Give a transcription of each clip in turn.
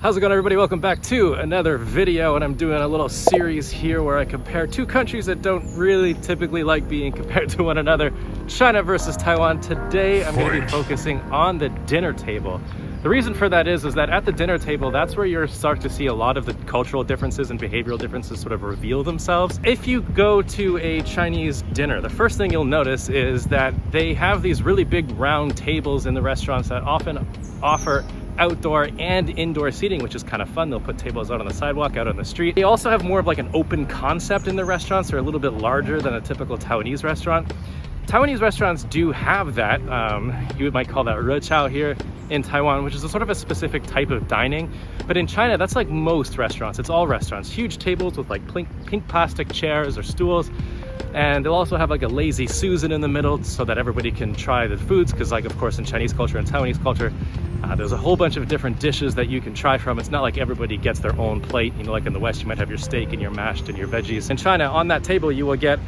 How's it going, everybody? Welcome back to another video, and I'm doing a little series here where I compare two countries that don't really typically like being compared to one another, China versus Taiwan. Today I'm going to be focusing on the dinner table. The reason for that is that at the dinner table, that's where you start to see a lot of the cultural differences and behavioral differences sort of reveal themselves. If you go to a Chinese dinner, the first thing you'll notice is that they have these really big round tables in the restaurants that often offer outdoor and indoor seating, which is kind of fun. They'll put tables out on the sidewalk, out on the street. They also have more of like an open concept in the restaurants. They're a little bit larger than a typical Taiwanese restaurant. Taiwanese restaurants do have that. You might call that rechao here in Taiwan, which is a sort of a specific type of dining. But in China, that's like most restaurants. It's all restaurants. Huge tables with like pink plastic chairs or stools. And they'll also have like a lazy Susan in the middle so that everybody can try the foods, because like, of course, in Chinese culture and Taiwanese culture, there's a whole bunch of different dishes that you can try from. It's not like everybody gets their own plate. You know, like in the West, you might have your steak and your mashed and your veggies. In China, on that table, you will get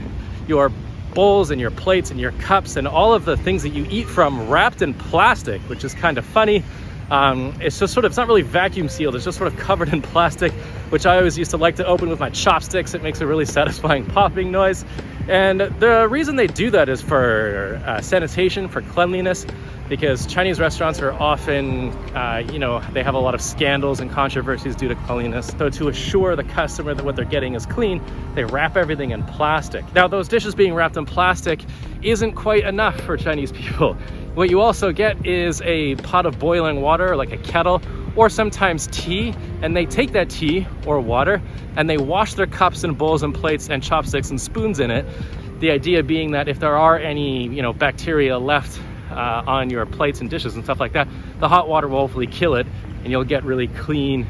your bowls and your plates and your cups and all of the things that you eat from wrapped in plastic, which is kind of funny. It's just sort of, it's not really vacuum sealed. It's just sort of covered in plastic, which I always used to like to open with my chopsticks. It makes a really satisfying popping noise. And the reason they do that is for sanitation, for cleanliness, because Chinese restaurants are often, they have a lot of scandals and controversies due to cleanliness. So to assure the customer that what they're getting is clean, they wrap everything in plastic. Now, those dishes being wrapped in plastic isn't quite enough for Chinese people. What you also get is a pot of boiling water, like a kettle, or sometimes tea, and they take that tea or water and they wash their cups and bowls and plates and chopsticks and spoons in it. The idea being that if there are any, bacteria left on your plates and dishes and stuff like that, the hot water will hopefully kill it and you'll get really clean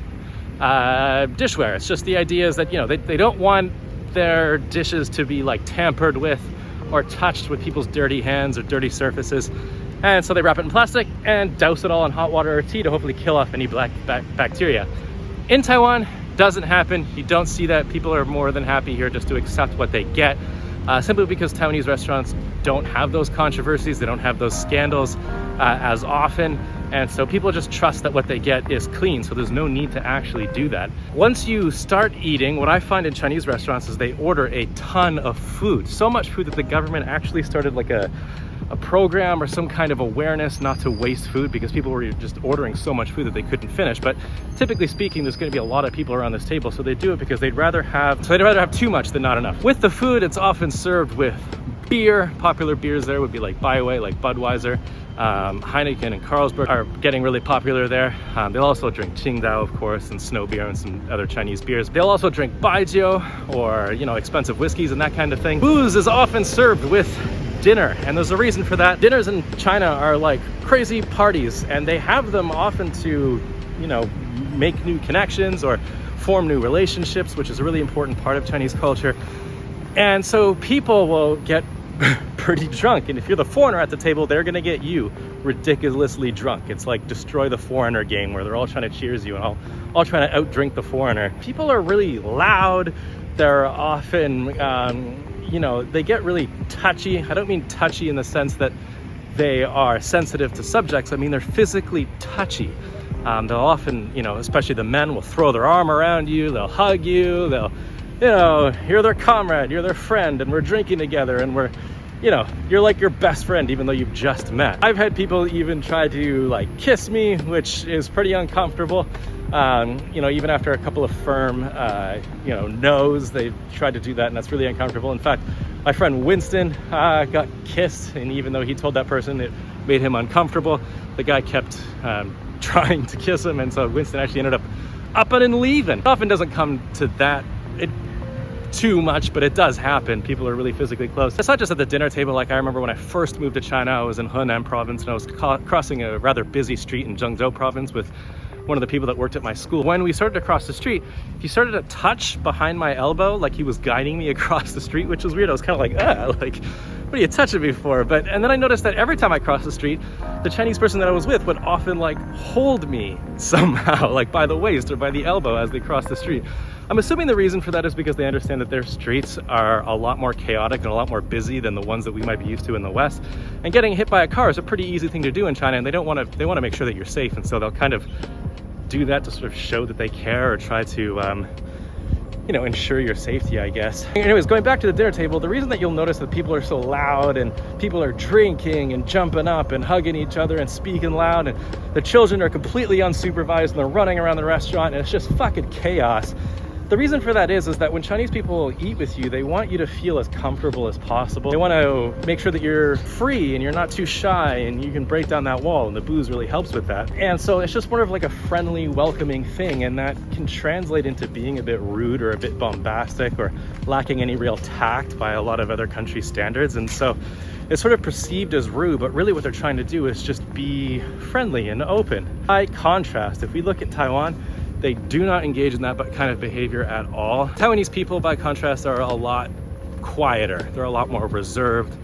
dishware. It's just the idea is that, they don't want their dishes to be like tampered with or touched with people's dirty hands or dirty surfaces. And so they wrap it in plastic and douse it all in hot water or tea to hopefully kill off any black bacteria. In Taiwan, doesn't happen. You don't see that. People are more than happy here just to accept what they get, simply because Taiwanese restaurants don't have those controversies. They don't have those scandals as often. And so people just trust that what they get is clean. So there's no need to actually do that. Once you start eating, what I find in Chinese restaurants is they order a ton of food. So much food that the government actually started like a program or some kind of awareness not to waste food, because people were just ordering so much food that they couldn't finish. But typically speaking, there's going to be a lot of people around this table, so they do it because they'd rather have too much than not enough. With the food, it's often served with beer. Popular beers there would be like Baiwei, like Budweiser. Heineken and Carlsberg are getting really popular there. They'll also drink Qingdao, of course, and snow beer and some other Chinese beers. They'll also drink baijiu, or expensive whiskeys and that kind of thing. Booze is often served with dinner, and there's a reason for that. Dinners in China are like crazy parties, and they have them often to make new connections or form new relationships, which is a really important part of Chinese culture. And so people will get pretty drunk, and if you're the foreigner at the table, they're gonna get you ridiculously drunk. It's like destroy the foreigner game, where they're all trying to cheers you and all trying to outdrink the foreigner. People are really loud. They're often they get really touchy. I don't mean touchy in the sense that they are sensitive to subjects. I mean, they're physically touchy. They'll often, especially the men, will throw their arm around you. They'll hug you. They'll, you're their comrade, you're their friend, and we're drinking together, and we're, you're like your best friend, even though you've just met. I've had people even try to like kiss me, which is pretty uncomfortable. Even after a couple of firm, no's, they tried to do that, and that's really uncomfortable. In fact, my friend Winston got kissed, and even though he told that person it made him uncomfortable, the guy kept trying to kiss him, and so Winston actually ended up and leaving. It often doesn't come to that too much, but it does happen. People are really physically close. It's not just at the dinner table. Like I remember when I first moved to China, I was in Henan province, and I was crossing a rather busy street in Zhengzhou province with one of the people that worked at my school. When we started to cross the street, he started to touch behind my elbow like he was guiding me across the street, which was weird. I was kind of like, what are you touching me for? And then I noticed that every time I crossed the street, the Chinese person that I was with would often like hold me somehow, like by the waist or by the elbow as they crossed the street. I'm assuming the reason for that is because they understand that their streets are a lot more chaotic and a lot more busy than the ones that we might be used to in the West. And getting hit by a car is a pretty easy thing to do in China, and they want to make sure that you're safe, and so they'll kind of do that to sort of show that they care or try to you know, ensure your safety, I guess. Anyways, going back to the dinner table, the reason that you'll notice that people are so loud and people are drinking and jumping up and hugging each other and speaking loud, and the children are completely unsupervised and they're running around the restaurant and it's just fucking chaos. The reason for that is that when Chinese people eat with you, they want you to feel as comfortable as possible. They want to make sure that you're free and you're not too shy and you can break down that wall, and the booze really helps with that. And so it's just more of like a friendly, welcoming thing, and that can translate into being a bit rude or a bit bombastic or lacking any real tact by a lot of other country standards. And so it's sort of perceived as rude, but really what they're trying to do is just be friendly and open. By contrast, if we look at Taiwan, they do not engage in that kind of behavior at all. Taiwanese people, by contrast, are a lot quieter. They're a lot more reserved,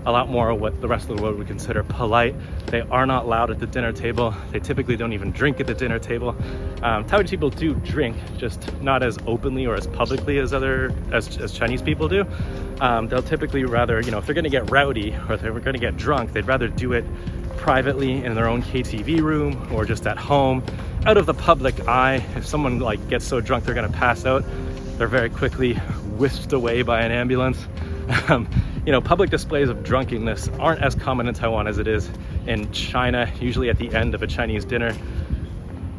a lot more what the rest of the world would consider polite. They are not loud at the dinner table. They typically don't even drink at the dinner table. Taiwanese people do drink, just not as openly or as publicly as Chinese people do. They'll typically rather, you know, if they're gonna get rowdy or if they're gonna get drunk, they'd rather do it privately in their own KTV room or just at home, out of the public eye. If someone like gets so drunk they're gonna pass out, they're very quickly whisked away by an ambulance. You know, public displays of drunkenness aren't as common in Taiwan as it is in China. Usually at the end of a Chinese dinner,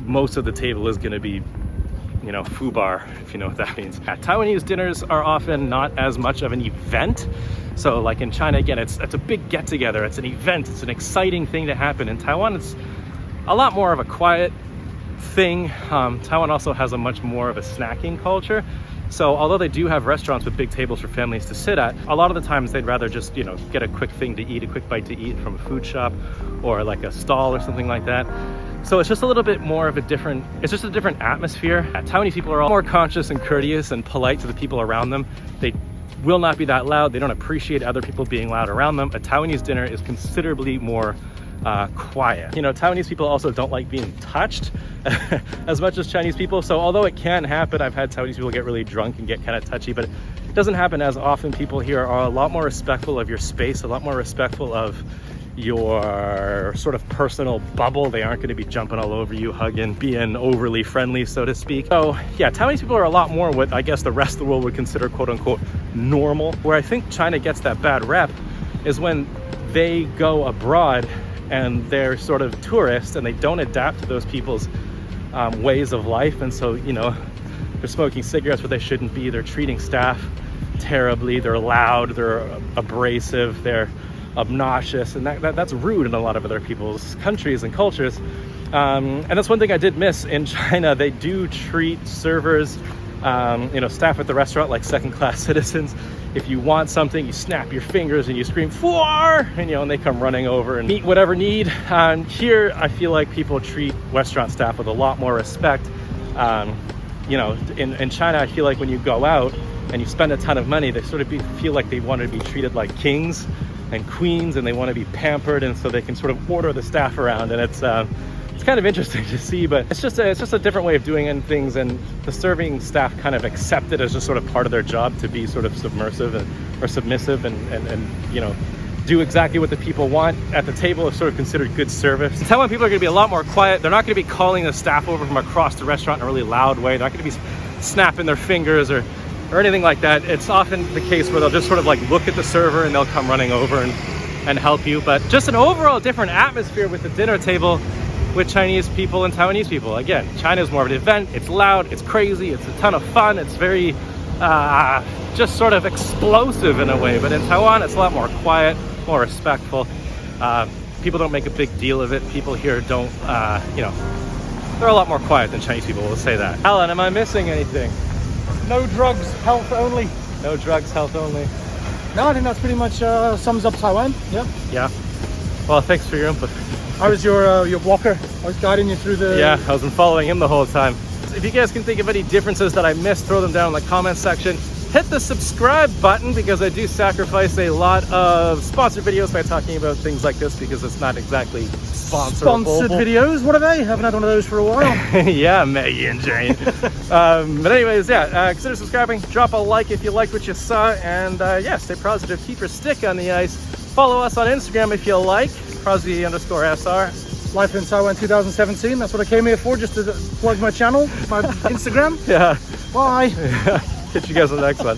most of the table is gonna be, you know, foobar, if you know what that means. Taiwanese dinners are often not as much of an event. So like in China, again, it's a big get together, it's an event, it's an exciting thing to happen. In Taiwan, it's a lot more of a quiet thing. Taiwan also has a much more of a snacking culture. So although they do have restaurants with big tables for families to sit at, a lot of the times they'd rather just, you know, get a quick thing to eat, a quick bite to eat from a food shop or like a stall or something like that. So it's just a little bit more of a different, it's just a different atmosphere. Taiwanese people are all more conscious and courteous and polite to the people around them. They will not be that loud. They don't appreciate other people being loud around them. A Taiwanese dinner is considerably more quiet. You know, Taiwanese people also don't like being touched as much as Chinese people. So although it can happen, I've had Taiwanese people get really drunk and get kind of touchy, but it doesn't happen as often. People here are a lot more respectful of your space, a lot more respectful of your sort of personal bubble. They aren't going to be jumping all over you, hugging, being overly friendly, so to speak. So yeah, Taiwanese people are a lot more what I guess the rest of the world would consider quote unquote normal. Where I think China gets that bad rep is when they go abroad and they're sort of tourists and they don't adapt to those people's ways of life. And so, you know, they're smoking cigarettes where they shouldn't be, they're treating staff terribly, they're loud, they're abrasive, they're obnoxious, and that's rude in a lot of other people's countries and cultures. And that's one thing I did miss in China. They do treat servers, you know, staff at the restaurant like second-class citizens. If you want something, you snap your fingers and you scream "Four!" and you know, and they come running over and meet whatever need. Here, I feel like people treat restaurant staff with a lot more respect. You know, in China, I feel like when you go out and you spend a ton of money, they sort of feel like they want to be treated like kings and queens, and they want to be pampered, and so they can sort of order the staff around, and it's kind of interesting to see. But it's just a different way of doing things, and the serving staff kind of accept it as just sort of part of their job to be sort of submissive and you know, do exactly what the people want at the table is sort of considered good service. Taiwan people are going to be a lot more quiet. They're not going to be calling the staff over from across the restaurant in a really loud way. They're not going to be snapping their fingers or anything like that. It's often the case where they'll just sort of like look at the server and they'll come running over and help you. But just an overall different atmosphere with the dinner table with Chinese people and Taiwanese people. Again, China is more of an event. It's loud, it's crazy, it's a ton of fun. It's very just sort of explosive in a way. But in Taiwan, it's a lot more quiet, more respectful. People don't make a big deal of it. People here don't, you know, they're a lot more quiet than Chinese people, we'll say that. Alan, am I missing anything? No drugs, health only. No drugs, health only. No, I think that's pretty much sums up Taiwan. Yeah. Yeah. Well, thanks for your input. I was your walker. I was guiding you through the... Yeah, I was following him the whole time. If you guys can think of any differences that I missed, throw them down in the comments section. Hit the subscribe button, because I do sacrifice a lot of sponsored videos by talking about things like this, because it's not exactly sponsored videos. What are they? Haven't had one of those for a while. Yeah, Maggie and Jane. But anyways, yeah, consider subscribing. Drop a like if you liked what you saw, and yeah, stay positive. Keep your stick on the ice. Follow us on Instagram if you like, Prosy_SR. Life in Taiwan 2017. That's what I came here for, just to plug my channel, my Instagram. Yeah. Bye. Catch you guys on the next one.